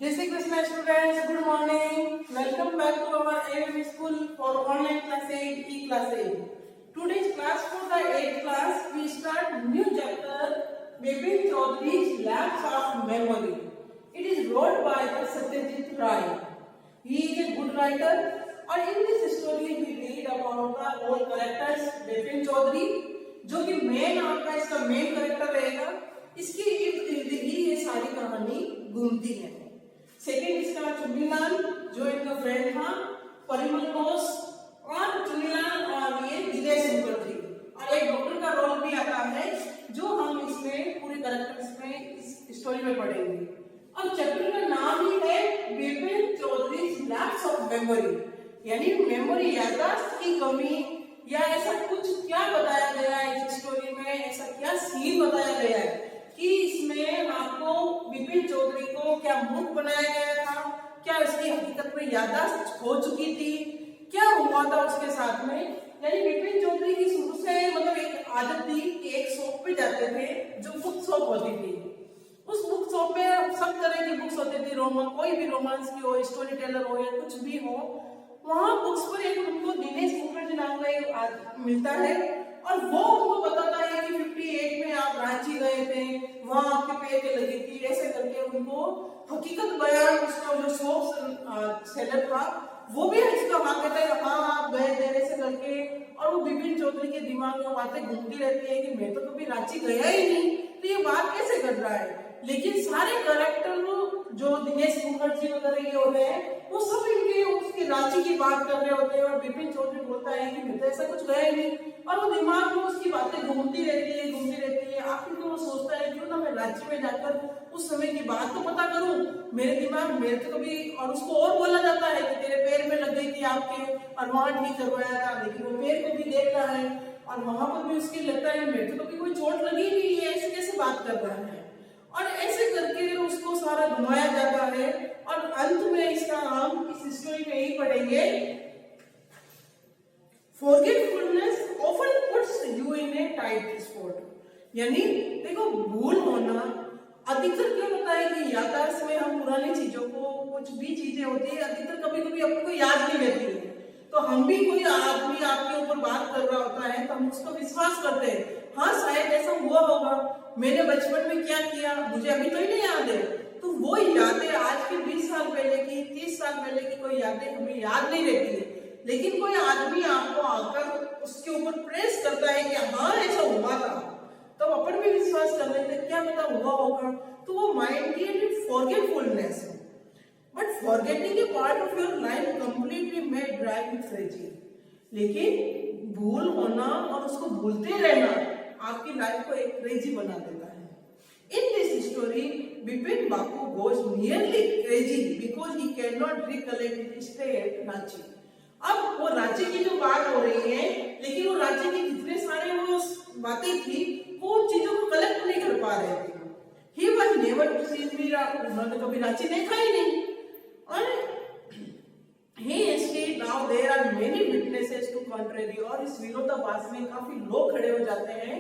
Jai Shri Krishna students, good morning. Welcome back to our AVM school for online class 8, E-class 8. Today's class for the 8th class, we start new chapter, Bipin Chaudhary's Lapse of Memory. It is wrote by the Satyajit Ray. He is a good writer, and in this story we read about the old characters Bipin Chaudhary, जो कि main आपका इसका main character रहेगा. इसकी इर्द गिर्द ही ये सारी कहानी घूमती है. सेकेंड इसका चुन्नीलाल जो इनका फ्रेंड था, परिमल घोष और चुन्नीलाल और ये दिनेश मुखर्जी, और एक डॉक्टर का रोल भी आता है जो हम इसमें पूरे कैरेक्टर्स में इस स्टोरी में पढ़ेंगे. और चैप्टर का नाम ही है Bipin Choudhury's lapse of memory, यानी मेमोरी याददाश्त की कमी, या ऐसा कुछ क्या बताया गया है इस स्टोरी में, ऐसा क्या सीन बताया गया है कि इसमें आपको बिपिन चौधरी को क्या मूर्ख बनाया गया था, क्या उसकी हकीकत में याददाश्त खो चुकी थी, क्या हुआ था उसके साथ में. यानी बिपिन चौधरी की शुरू से मतलब एक आदत थी कि एक शॉप पे जाते थे जो बुक शॉप होती थी. उस बुक शॉप में सब तरह की बुक्स होती थी, कोई भी रोमांस की हो, स्टोरी टेलर हो या कुछ भी हो. वहां बुक्स पर एक उनको दिनेश मुखर्जी नाम का एक मिलता है और वो उनको बताता है कि 58 में आप रांची गए थे, वहां आपके पेट लगी थी, ऐसे करके उनको हकीकत बयान उसका जो शॉप सेलर था वो भी इसका हाँ कहता है हाँ आप गए थे ऐसे करके. और वो बिपिन चौधरी के दिमाग में बातें घूमती रहती है कि मैं तो कभी रांची गया ही नहीं, तो ये बात कैसे कर रहा है. लेकिन सारे कैरेक्टर जो दिनेश मुखर्जी वगैरह ये होते हैं वो सब इनके उसके रांची की बात कर रहे होते हैं, और बिपिन चौधरी बोलता है कि मैं तो ऐसा कुछ गया ही नहीं. और वो दिमाग में उसकी बातें घूमती रहती है. आखिर तो वो सोचता है क्यों ना मैं रांची में जाकर उस समय की बात तो पता करूं, मेरे दिमाग मेरे तो कभी. और उसको और बोला जाता है कि तेरे पैर में लग गई थी आपके और वहां ठीक करवाया था, लेकिन वो पैर को भी देख रहा है और वहां पर भी उसकी लगता है मेरे तो कभी कोई चोट लगी नहीं है, ऐसे कैसे बात कर रहा है. और ऐसे करके उसको सारा घुमाया जाता है. और अंत में इसका हम इस स्टोरी में ही पढ़ेंगे, forgetfulness often puts you in A tight spot. यानी देखो भूल होना अधिकतर क्यों होता है कि याददाश्त में हम पुरानी चीजों को, कुछ भी चीजें होती है अधिकतर कभी कभी अपने याद नहीं रहती है. तो हम भी कोई आदमी आपके ऊपर बात कर रहा होता है तो हम उसको विश्वास करते हैं, हाँ शायद ऐसा हुआ होगा, मैंने बचपन में क्या किया मुझे अभी तो ही नहीं याद है. तो वो यादें आज के 20 साल पहले की, 30 साल पहले की कोई यादें हमें याद नहीं रहती है. लेकिन कोई आदमी आपको आकर उसके ऊपर प्रेस करता है कि हाँ ऐसा हुआ था, तो अपन भी विश्वास कर लेते हैं क्या पता हुआ होगा. तो वो माइंड की forgetfulness. But forgetting A part of your life completely may drive you crazy. लेकिन भूल होना और उसको भूलते रहना आपकी लाइफ को एक क्रेजी बना देता है. In this story, Bipin Bapu goes nearly crazy because he cannot recollect his stay at Ranchi. अब वो रांची की जो बात हो रही है, लेकिन वो रांची की कितने सारे वो बातें थी वो उन चीजों को कलेक्ट नहीं कर पा रहे थे. He was never to see Mira, उन्होंने कभी रांची देखा ही नहीं. और he escaped. Now there are many witnesses to contrary. और इस विरोधाभास में काफी लोग खड़े हो जाते हैं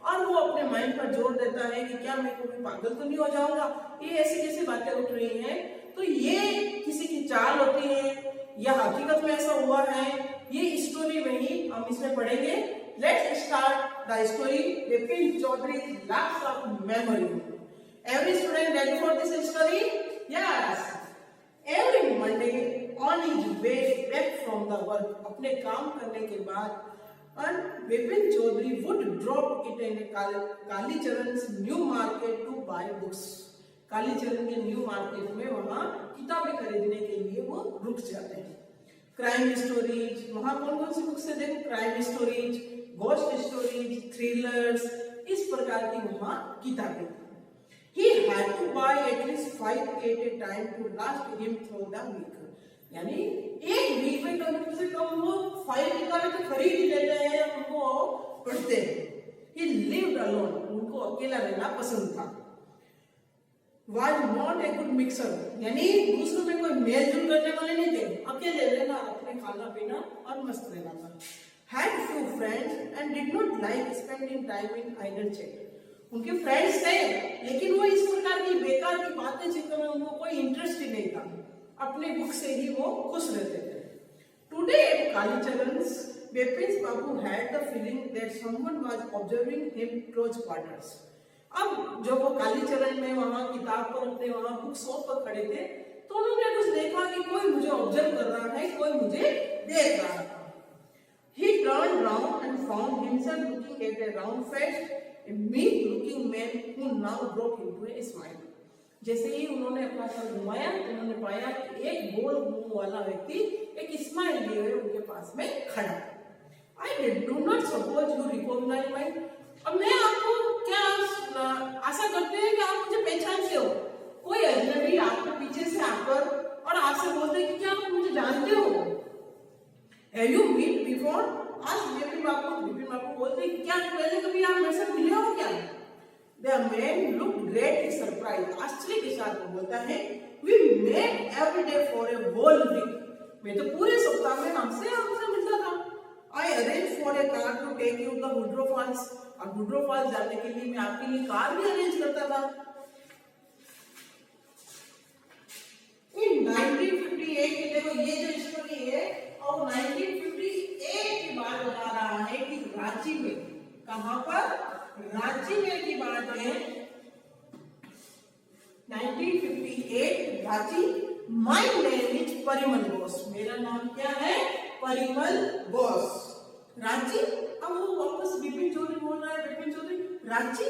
और वो अपने माइंड पर जोर देता है कि क्या मैं कोई पागल तो नहीं हो जाऊंगा, ये ऐसी कैसी बातें उठ रही हैं. तो ये किसी की चाल होती है या हकीकत में ऐसा हुआ है, ये स्टोरी में ही हम इसमें पढ़ेंगे. Let's start the story Bipin Choudhury lapse of memory. Every student ready for this story? Yes. Every Monday on his way back from the work, अपने काम करने के बाद and Bipin Chaudhary would drop it in a कालीचरण's new market to buy books. Kalicharan के new market में वहां किताबें खरीदने के लिए वो रुक जाते हैं. क्राइम स्टोरीज, वहां कौन कौन सी बुक्स है देखो, crime stories, ghost stories, thrillers, इस प्रकार की वहां किताबें. He had to buy at least 5 at a time to last him through the week. यानी एक वीक में कम से कम वो 5 किताबें तो खरीद ही लेते हैं, उनको पढ़ते हैं. He lived alone, उनको अकेला रहना पसंद था. Was not a good mixer, यानी दूसरों में कोई मेल जोल करने वाले नहीं थे, अकेले रहना, अपने खाना पीना और मस्त रहना था. Had few friends and did not like spending time in idle chat. उनके फ्रेंड्स थे लेकिन वो इस प्रकार की बेकार की बातें चीतों में उनको कोई इंटरेस्ट ही अपने बुक से ही वो खुश रहते थे। Today at Kalicharan's, Bipin Babu had the feeling that someone was observing him close quarters. अब जब वो कालीचरण में वहां किताब पर अपने वहां बुक शॉप पर खड़े थे तो उन्होंने कुछ देखा कि कोई मुझे ऑब्जर्व कर रहा है, कोई मुझे देख रहा था। He turned round and found himself looking at a round-faced, a meek-looking man who now broke into a smile. जैसे ही उन्होंने अपना सर घुमाया तो उन्होंने पाया कि एक गोल मुंह वाला व्यक्ति एक स्माइल लिए हुए उनके पास में खड़ा। I do not suppose you recognize my. अब मैं आपको क्या आशा करते हैं कि आप मुझे पहचानते हो। कोई अजनबी आपके पीछे से आकर और आपसे बोलते हैं कि क्या आप मुझे जानते हो। Have you met before? आज बिपिन बाबू बोलते हैं कि क्या पहले कभी आप मेरे से मिले हो क्या? The man looked greatly surprised. आश्चर्य के साथ वो बोलता है, We met every day for a whole week. मैं तो पूरे सप्ताह में आपसे मिलता था। I arranged for a car to take you to Woodrow Falls. और Woodrow Falls जाने के लिए मैं आपके लिए कार भी अरेंज करता था। In 1958 की देखो ये जो स्टोरी है और 1958 की बात बता रहा है कि रांची में, कहां पर? रांची में की बात है। 1958 Ranchi. My name is Parimal Bose. मेरा नाम क्या है? परिमल बोस। रांची। अब वो वापस बिपिन चौधरी बोल रहा है, Bipin Choudhury Ranchi.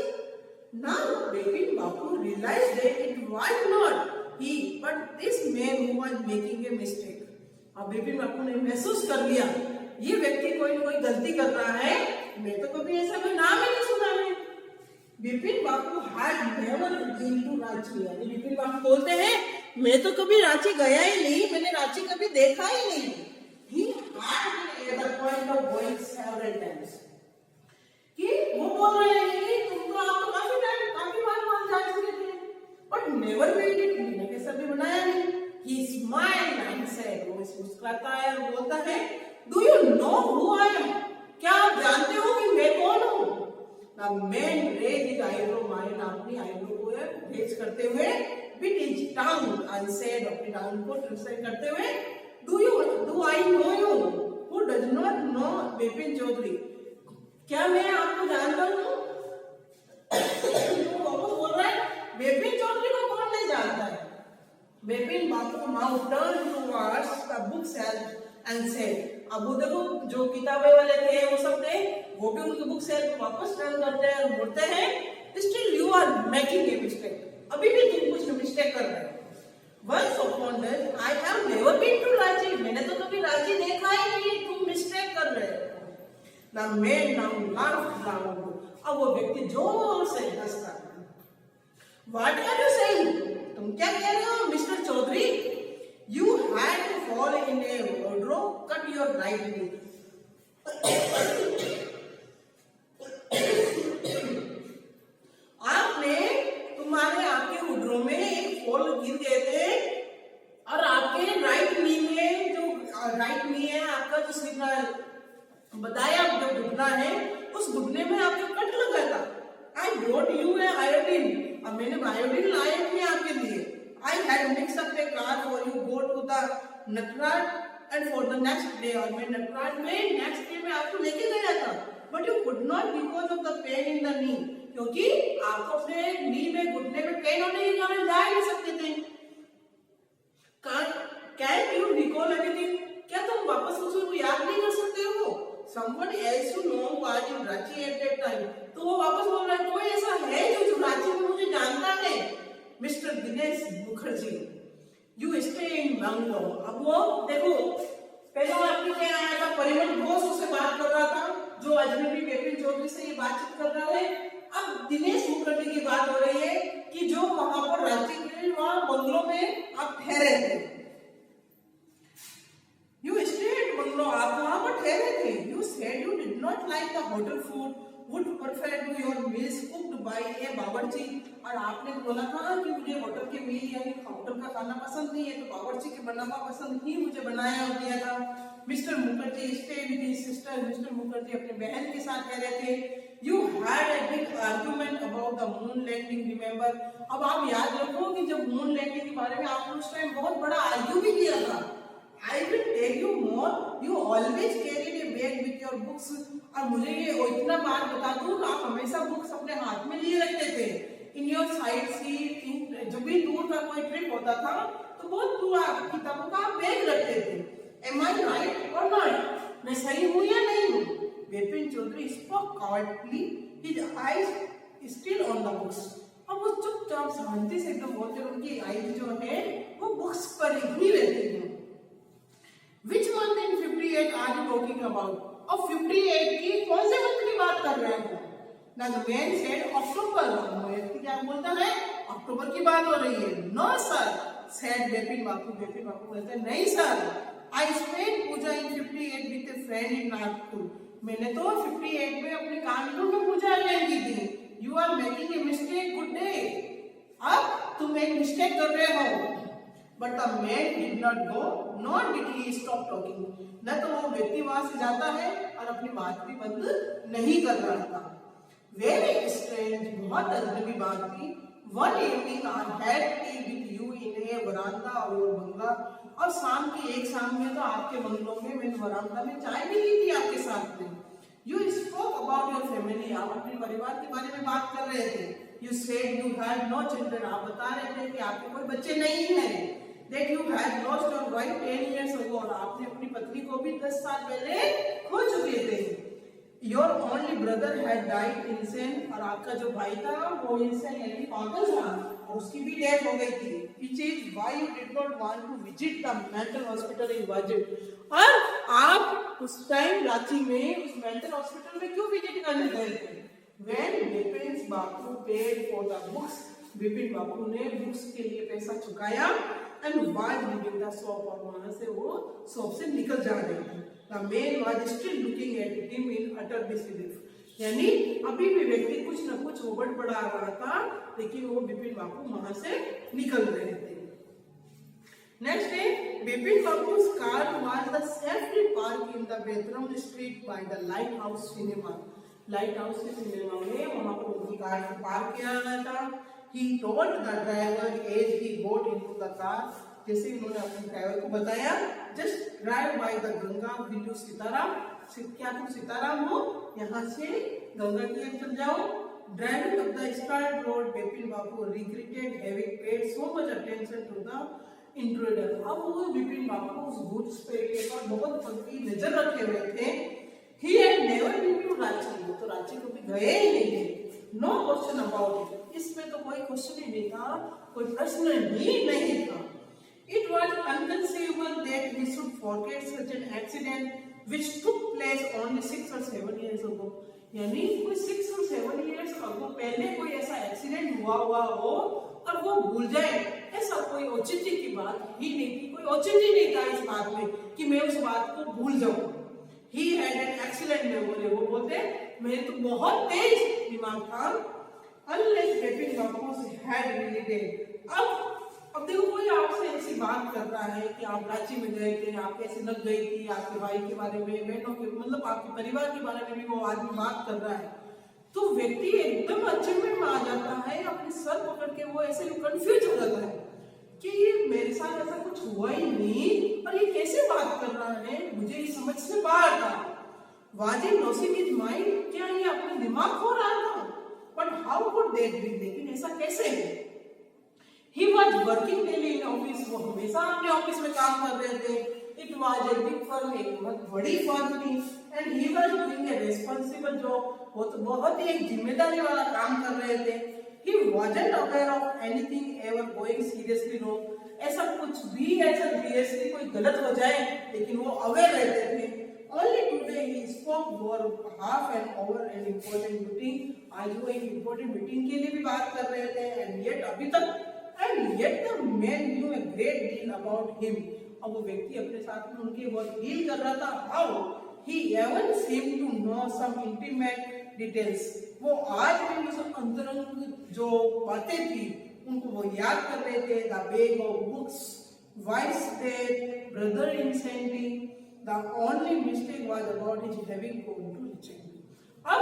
Now Bipin Babu realize that it was not he but this man who was making a mistake. अब बिपिन बाबू ने महसूस कर लिया ये व्यक्ति कोई न कोई गलती कर रहा है। मैं तो कभी ऐसा कोई नाम ही नहीं सुना है। Bipin Babu had never been to Ranchi. यानी बिपिन बाबू बोलते हैं मैं तो कभी रांची गया ही नहीं, मैंने रांची कभी देखा ही नहीं। He had been at the point of going several times. कि वो बोल रहे हैं कि तुम तो आप काफी बार वहां जा चुके थे, but never made it. मैंने कैसा भी बनाया नहीं। He smiled and said, वो मुस्कुराता है और बोलता है, Do you know who I am? क्या आप जानते हो कि मैं कौन हूँ? The man raised his eyebrow, माने अपनी आईब्रो को रेज करते हुए, bit his tongue and said, अपनी टांग को ट्रांसलेट करते हुए, Do I know you? Who does not know Bipin Chaudhary? क्या मैं आपको जानता हूँ? वो बोल रहा है बिपिन चौधरी को कौन नहीं जानता है? Bipin Babu now turn towards the book shelf and said, अब वो देखो जो किताबें वाले थे वो सब थे, वो भी उनके बुक शेल्फ वापस टर्न करते हैं और बोलते हैं, still you are making a mistake. अभी भी तुम कुछ मिस्टेक कर रहे हो। Once upon that I have never been to Ranchi. मैंने तो कभी रांची देखा ही नहीं, तुम मिस्टेक कर रहे हो। The man now laughed loud. अब वो व्यक्ति जोर से हंसता है। What are you saying? तुम क्या कह रहे हो mister Choudhury? You had to fall in a wardrobe, cut your right knee. आपके हुड्रो में एक फॉल गिर गए थे और आपके राइट नी में जो राइट नी है आपका जो सिर बताया जो घुटना है उस घुटने में आपका कट लगा था। I brought you a iodine. अब मैंने आयोडीन लाया भी आपके लिए। I had mixed up a car for you go to the Natraj and for the next day। और मैं नटराज में नेक्स्ट डे में आपको लेके गया था। But you could not because of the pain in the knee। क्योंकि आपको अपने नी में घुटने में पेन होने के कारण जा नहीं सकते थे। Can you recall anything? क्या तुम वापस उसको याद नहीं कर सकते हो? Someone else you know was in Ranchi at that time। तो वो वापस बोल रहा है कोई ऐसा है जो रांची में मुझे जानता है। Mister Dinesh Mukherjee you stay in Bangalore. अब वो देखो पहले आपके क्या आया था परिमल घोष उससे बात कर रहा था जो अजनबी बिपिन चौधरी से ये बातचीत कर रहा है। अब दिनेश मुखर्जी की बात हो रही है कि जो वहां पर रांची के वहां बंगलों में आप ठहरे थे। यू स्टे इन बंगलो आप वहां पर ठहरे थे। You said you did not like the hotel food would prefer to your meals cooked by a बावर्ची। और आपने बोला था कि मुझे होटल के मील यानी होटल का खाना पसंद नहीं है तो बावर्ची के बना हुआ पसंद ही मुझे बनाया दिया था। Mister Mukherjee stay with his sister, mister Mukherjee अपने बहन के साथ रह रहे थे। You had a big argument about the moon landing, remember. अब आप याद रखो कि जब मून लैंडिंग के बारे में आपने उस टाइम बहुत बड़ा आर्ग्यू भी किया था। I will tell you more. You always carried a bag with your books. और मुझे ये इतना बात बता दूं, आप हमेशा बुक्स अपने हाथ में लिए रखते थे। इन योर साइड सीट, जब भी दूर का कोई ट्रिप होता था तो बहुत दूर किताबों का आप बैग रखते थे। Am I right or not? मैं सही हूँ या नहीं हूँ? Vipin Chaudhary spoke quietly, his eyes still on the books. अब वो चुपचाप शांति से एकदम बोलते, उनकी आईज जो है वो बुक्स पर ही रहती है। Which month in 58 are you talking about? और 58 की कौन से मंथ की बात कर रहे हो? Now the man said October. व्यक्ति क्या बोलता है? अक्टूबर की बात हो रही है। No sir, said विपिन बापू। विपिन बापू बोलते हैं नहीं sir, I spent Puja in 58 with a friend in Nagpur. मैंने तो 58 में अपने कानपुर में पूजा अटेंड की थी। You are making a mistake, good day. अब तुम एक मिस्टेक कर रहे हो। But the man did not go, nor did he stop talking. न तो वो व्यक्ति वहां से जाता है और अपनी बात भी बंद नहीं कर रहा था। Very strange, बहुत अजनबी बात थी। One evening I had tea with you in a veranda of your बंगला। और शाम की एक शाम में तो आपके बंगलों में मैंने वरांडा में चाय भी ली थी आपके साथ में। You spoke about your family, आप अपने परिवार के बारे में बात कर रहे थे। You said you had no children, आप बता रहे थे कि आपके कोई बच्चे नहीं हैं। That you had lost your wife 10 years ago, और आपने अपनी पत्नी को भी 10 साल पहले खो चुके थे। Your only brother had died insane, और आपका जो भाई था वो insane यानी पागल था और उसकी भी डेथ हो गई थी। Which is why you did not want to visit the mental hospital in Wajid, और आप उस टाइम रांची में उस मेंटल हॉस्पिटल में क्यों विजिट करने गए थे? When Vipin Bapu paid for the books, Vipin बापू ने बुक्स के लिए पैसा चुकाया and was leaving the shop, और वहां से वो शॉप से निकल जा रहे थे। The man was still looking at him in utter disbelief, यानी अभी भी व्यक्ति कुछ न कुछ ओबड़ पड़ा रहा था, लेकिन वो विपिन बापू वहां से निकल रहे थे। Next day, Vipin Bapu's car was the safely parked in the Bethlehem street by the Lighthouse cinema. Lighthouse cinema में वहां पर उनकी कार को पार्क किया गया था। He told the driver as he got into the car, जैसे उन्होंने अपने ड्राइवर को बताया, just drive by the Ganga, will you Sitaram, क्या तुम सीताराम हो, यहाँ से गंगा की ओर चल जाओ। Driving up the Star Road, Vipin Bapu regretted having paid so much attention to the intruder. अब वो विपिन बापू उस गुड्स पे पर बहुत पक्की नजर रखे हुए थे। He had never been to Ranchi, तो रांची कभी गए ही नहीं थे। No question about it, इसमें तो कोई क्वेश्चन ही नहीं था, कोई प्रश्न ही नहीं था। It was inconceivable that he should forget such an accident which took place only 6 or 7 years ago. यानी कोई 6 or 7 years ago पहले कोई ऐसा एक्सीडेंट हुआ हो और वो भूल जाए, ऐसा कोई औचित्य की बात ही नहीं थी, कोई औचित्य नहीं था इस बात में कि मैं उस बात को भूल जाऊं। He had an excellent memory, वो बोलते मेरे तो बहुत तेज दिमाग था। Unless Vipin Bapu had really dead. अब देखो कोई आपसे ऐसी बात कर रहा है कि आप रांची में गए थे, आप कैसे लग गई थी, आपके भाई के बारे में, बहनों के मतलब आपके परिवार के बारे में भी वो आदमी बात कर रहा है, तो व्यक्ति एकदम अचंभे में आ जाता है, अपने सर पकड़ के वो ऐसे कंफ्यूज हो जाता है कि ये मेरे साथ ऐसा कुछ हुआ ही नहीं और ये कैसे बात कर रहा है, मुझे ये समझ से बाहर था। वाजिब लॉसिंग हिज माइंड, क्या ये अपने दिमाग खो रहा था? But how could that be, लेकिन ऐसा कैसे है? He was working daily in office, वो हमेशा अपने ऑफिस में काम कर रहे थे। It was a big firm, एक बहुत बड़ी फर्म थी, and he was doing a responsible job, वो तो बहुत ही एक जिम्मेदारी वाला काम कर रहे थे। He wasn't aware of anything ever going seriously wrong, ऐसा कुछ भी ऐसा seriously कोई गलत हो जाए, लेकिन वो अवेयर रहते थे। Only today he spoke for half an hour an important meeting, आज वो एक important meeting के लिए भी बात कर रहे थे, and yet अभी तक And yet the man knew a great deal about him. अब वो व्यक्ति अपने साथ में उनके बहुत डील कर रहा था। How he even seemed to know some intimate details. वो आज भी उस अंतरंग जो बातें थी उनको वो याद कर रहे थे। The bag of books, wife's death, brother insanity, the only mistake was about his having gone to रिचेंग। अब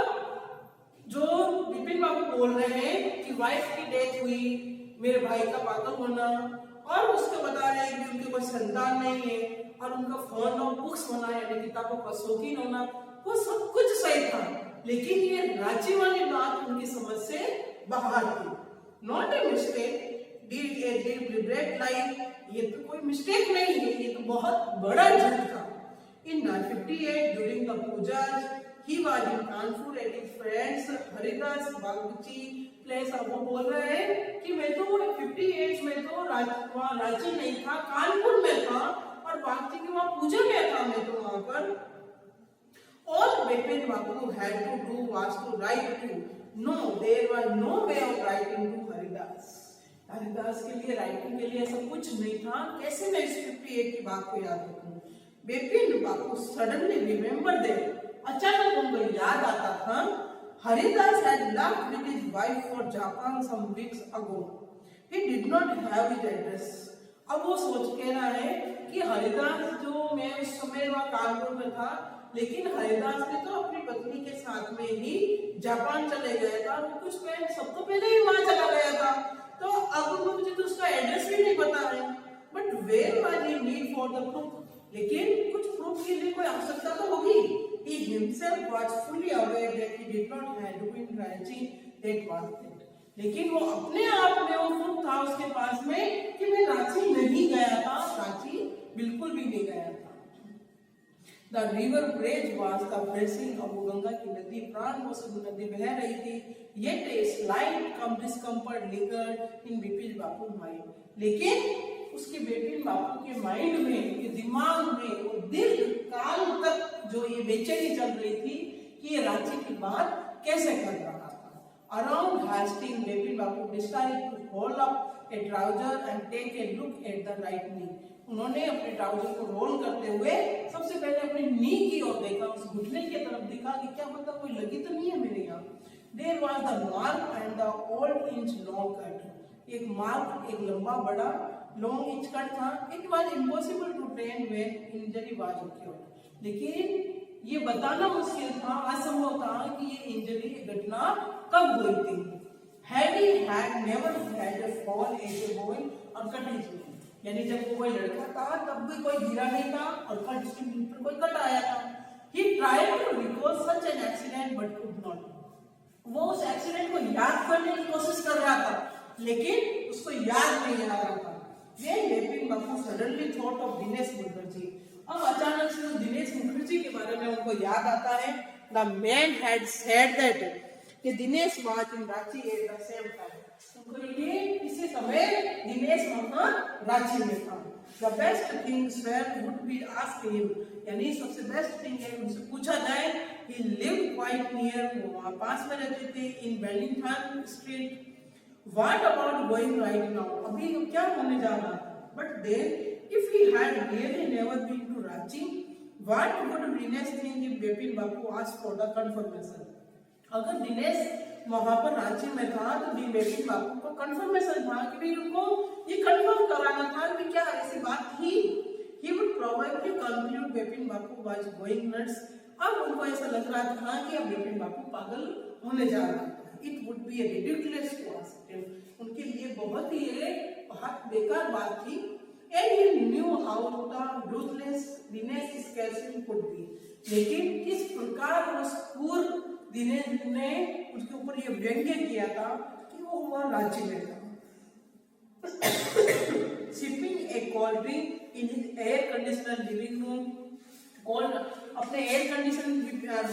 जो विपिन बाबू बोल रहे हैं कि वाइफ की डेथ हुई, मेरे भाई का पागल होना, और उसके बता रहे हैं कि उनके कोई संतान नहीं है, और उनका फॉन्ड ऑफ बुक्स होना यानी किताबों का शौकीन होना, वो सब कुछ सही था, लेकिन ये रांची वाली बात उनकी समझ से बाहर थी। Not a mistake, did a deliberate life, ये तो कोई मिस्टेक नहीं है, ये तो बहुत बड़ा झूठ था। In 1958 during the pujas he was in Kanpur at his friends Haridas Bagchi place. अब वो बोल रहे हैं कि मैं तो 58 में तो वहाँ रांची नहीं था, कानपुर में था, और बागची की वहाँ पूजा में था मैं तो वहाँ पर। All Bipin Babu had to do was to write to, no there was no way of writing to Haridas. Haridas के लिए राइटिंग के लिए ऐसा कुछ नहीं था, कैसे मैं इस 58 की बात को याद रखूं। बिपिन बाबू सडनली रिमेम्बर दैट, अचानक उनको याद आता था, Haridas had left with his wife for Japan some weeks ago. He did not have his address. अब वो सोच के रहा है कि हरिदास जो मैं उस समय वहाँ कानपुर में था, लेकिन हरिदास ने तो अपनी पत्नी के साथ में ही जापान चले गया था, वो कुछ पहले सबको पहले ही वहाँ चला गया था, तो अब मुझे तो उसका एड्रेस भी नहीं पता है। But where was he need for the proof, लेकिन कुछ प्रूफ के लिए कोई आवश्यकता तो होगी। He himself was fully aware that he did not have to be in Ranchi, that was it. लेकिन वो अपने आप में वो प्रूफ था उसके पास में कि मैं रांची नहीं गया था, रांची बिल्कुल भी नहीं गया था। The river bridge was the blessing of Ganga की नदी प्राण से नदी बह रही थी, yet a slight discomfort lingered in Bipin Bapu mind, लेकिन उसके बिपिन बापू के माइंड में, के दिमाग में वो दीर्घ काल तक जो ये बेचैनी चल रही थी कि ये रांची की बात कैसे कर रहा था। Around Hastings, Bipin Bapu decided to hold up a trouser and take a look at the right knee. उन्होंने अपने ट्राउजर को रोल करते हुए सबसे पहले अपने नी की ओर देखा, उस घुटने की तरफ देखा कि क्या पता कोई लगी तो नहीं है मेरे यहाँ। There was the mark and the old inch long cut. एक मार्क, एक लंबा बड़ा लॉन्ग इंच कट था। It was impossible to train when injury was occurred. लेकिन ये बताना मुश्किल था, असंभव था कि ये इंजरी, घटना कब हुई थी। Had he had never had a fall as a boy और cut his knee, यानी जब वो कोई लड़का था तब भी कोई गिरा नहीं था और कट उसके मुंह पर कोई कट आया था। He tried to recall such an accident but could not. वो उस एक्सीडेंट को याद करने की कोशिश कर रहा था, लेकिन उसको याद नहीं आ रहा था। Then Bipin Bapu suddenly thought of Dinesh Mukherjee. अब अचानक से दिनेश मुखर्जी के बारे में उनको याद आता है। The man had said that कि Dinesh was in Ranchi at the same time। उनको ये इसी समय दिनेश वहाँ रांची में था। The best thing sir would be ask him, यानी सबसे बेस्ट थिंग है उनसे पूछा जाए। He lived quite near, वो वहाँ पास में रहते थे, in Wellington Street. What about going right now? अभी क्या होने जा रहा था? But then, if he had really never been to Ranchi, what would Dinesh think if Bipin Bapu asked for the confirmation? अगर दिनेश वहां पर रांची में था तो बिपिन बापू को कंफर्मेशन था कि भाई उनको ये कंफर्म कराना था कि क्या ऐसी बात थी। He would probably conclude Bipin Bapu was going nuts। अब उनको ऐसा लग रहा था कि अब बिपिन बापू पागल होने जा रहा था। It would be a ridiculous to ask him। उनके लिए बहुत ही बहुत बेकार बात थी। And he knew how the ruthless Dinesh Scarcely could be। लेकिन किस प्रकार उस पूर्व दिनेश ने उसके ऊपर ये व्यंग्य किया था कि वो वहाँ रांची में था। Sipping a cold drink in his air conditioned living room, अपने एयर कंडीशन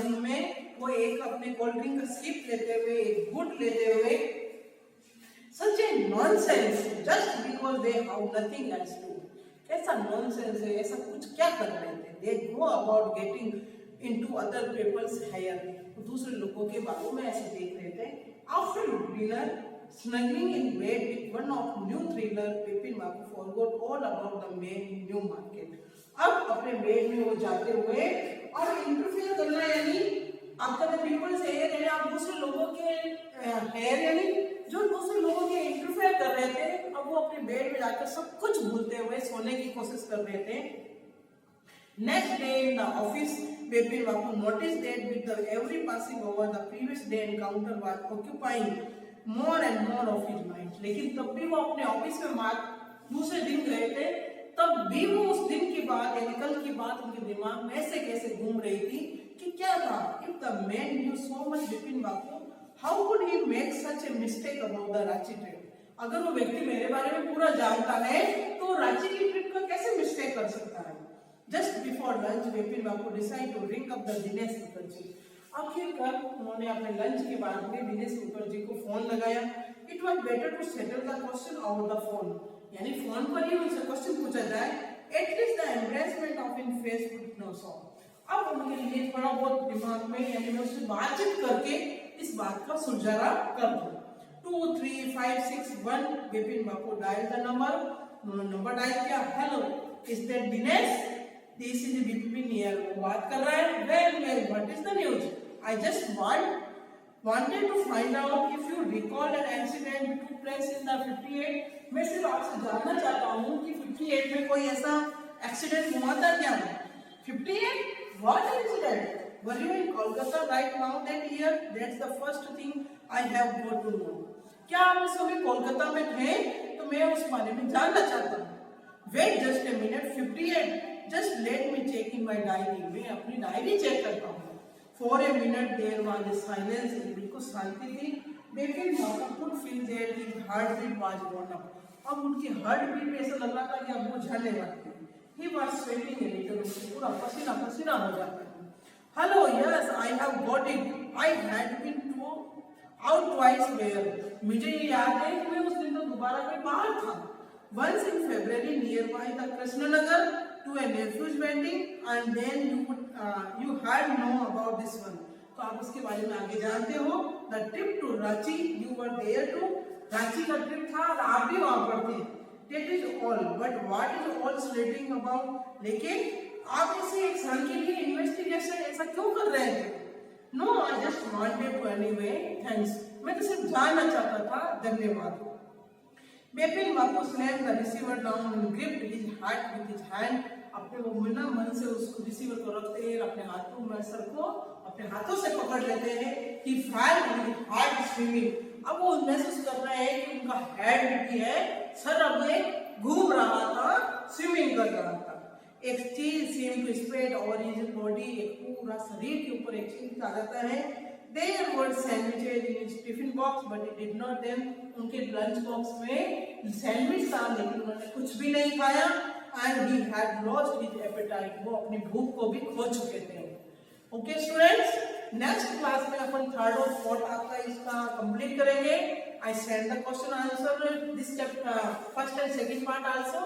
रूम में वो एक अपने कोल्ड ड्रिंक का सिप लेते हुए, एक घुट लेते हुए, such a nonsense just because they have nothing else to। ऐसा nonsense है, ऐसा कुछ क्या कर रहे थे। They go about getting into other people's hair, दूसरे लोगों के बालों में ऐसे देख रहे थे। After dinner, snuggling in bed with one of new thriller, Bipin Bapu forgot all about the main new market। अब अपने बेड में वो जाते हुए और इंटरफेयर करना, यानी आपका जो पीपल्स हेयर है, आप दूसरे लोगों के हेयर, यानी जो दूसरे लोगों के इंटरफेयर कर रहे थे, अब वो अपने बेड में जाकर सब कुछ भूलते हुए सोने की कोशिश कर रहे थे। Next day in the office, Bipin Babu noticed that with the every passing over the previous day encounter was occupying more and more of his mind. लेकिन तब भी वो अपने ऑफिस में दूसरे दिन गए थे, तब भी वो उस दिन की बात यानी कल की बात उनके दिमाग में ऐसे कैसे घूम रही थी कि क्या था? If the man knew so much Bipin Babu, how could he make such a mistake about the Ranchi trip? अगर वो व्यक्ति मेरे बारे में पूरा जानता है तो रांची की ट्रिप का कैसे मिस्टेक कर सकता है? Just before lunch, Bipin Babu decided to ring up the Dinesh Mukherjee. आखिरकार उन्होंने अपने लंच के बाद में दिनेश मुखर्जी को फोन लगाया. It was better to settle the question over the phone. यानी फोन पर ही उनसे क्वेश्चन पूछा जाए. At least the embarrassment of in face would not solve. अब उनके लिए थोड़ा बहुत दिमाग में यानी मैं उससे बातचीत करके इस बात का सुलझाना कर दूं. 2 3 5 6 1 Bipin Babu dialed the number. उन्होंने नंबर डायल किया. Hello, is that Dinesh? This is Bipin here. बात कर रहा है. Well, what is the news? I just wanted to find out if you recall an accident which took place in the 58. मैं सिर्फ आपसे जानना चाहता हूँ कि 58 में कोई ऐसा एक्सीडेंट हुआ था क्या? 58? What incident? Were you in Kolkata right now that year? That's the first thing I have got to know. क्या आप उस समय कोलकाता में थे? तो मैं उस बारे में जानना चाहता हूँ. Wait just a minute. 58. Just let me check in my diary. मैं अपनी डायरी चेक करता हूँ. For a minute there was a silence. बिल्कुल शांति थी. Bipin Babu could feel that his heartbeat was gone up. अब उनकी heartbeat में ऐसा लग रहा था कि अब वो झड़ने वाली है. He was sweating a little. उसको पूरा पसीना पसीना हो जाता है. Hello, yes, I have got it. I had been out twice there. मुझे ये याद है कि मैं उस दिन तो दोबारा में बाहर था. Once in February nearby the Krishnanagar to a nephew's wedding, and then you had know about this one. तो आप उसके बारे में आगे जानते हो. The trip to Ranchi, you were there too. Ranchi का ट्रिप था और आप भी वहां पर थे. That is all. But what is all slating about? लेकिन आप ऐसे एक साल के लिए इन्वेस्टिगेशन ऐसा क्यों कर रहे थे? No, I just wanted to anyway. Thanks. मैं तो सिर्फ जानना चाहता था. धन्यवाद. Bipin Babu slammed the receiver down and gripped his hat with his hand. अपने वो मन से उसको रिसीवर को रखते हैं, अपने हाथों में सर को अपने हाथों से पकड़ लेते हैं. He felt his heart swimming. अब वो महसूस कर रहे हैं कि उनका हेड भी है, सर अब में घूम रहा था, स्विमिंग कर रहा था. एक चीज seemed to spread over his body. एक पूरा शरीर के ऊपर एक चीज आ जाता है. There were sandwiches in his tiffin box, but he did not them. उनके लंच बॉक्स में सैंडविच था, लेकिन उन्होंने कुछ भी नहीं खाया. And he had lost his appetite. वो अपनी भूख को भी खो चुके थे. Okay, students. Next class में अपन थर्ड और फोर्थ आपका इसका कंप्लीट करेंगे. I send the question answer this chapter first and second part also,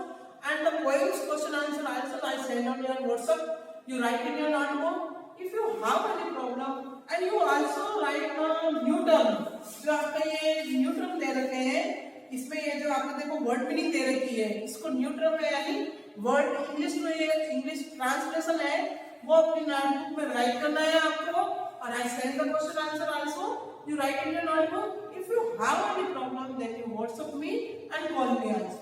and the poems question answer also I send on your WhatsApp. You write in your notebook. If you have any problem, and you also write new term. जो आपका ये new term दे रखे हैं, इसमें ये जो आपको देखो वर्ड मीनिंग दे रखी है, इसको न्यू टर्म है यानी वर्ड इंग्लिश में ये इंग्लिश ट्रांसलेशन है, वो अपनी नोटबुक में राइट करना है आपको. और I send the question answer also. You write in your notebook. If you have any problem then you WhatsApp me and call me also.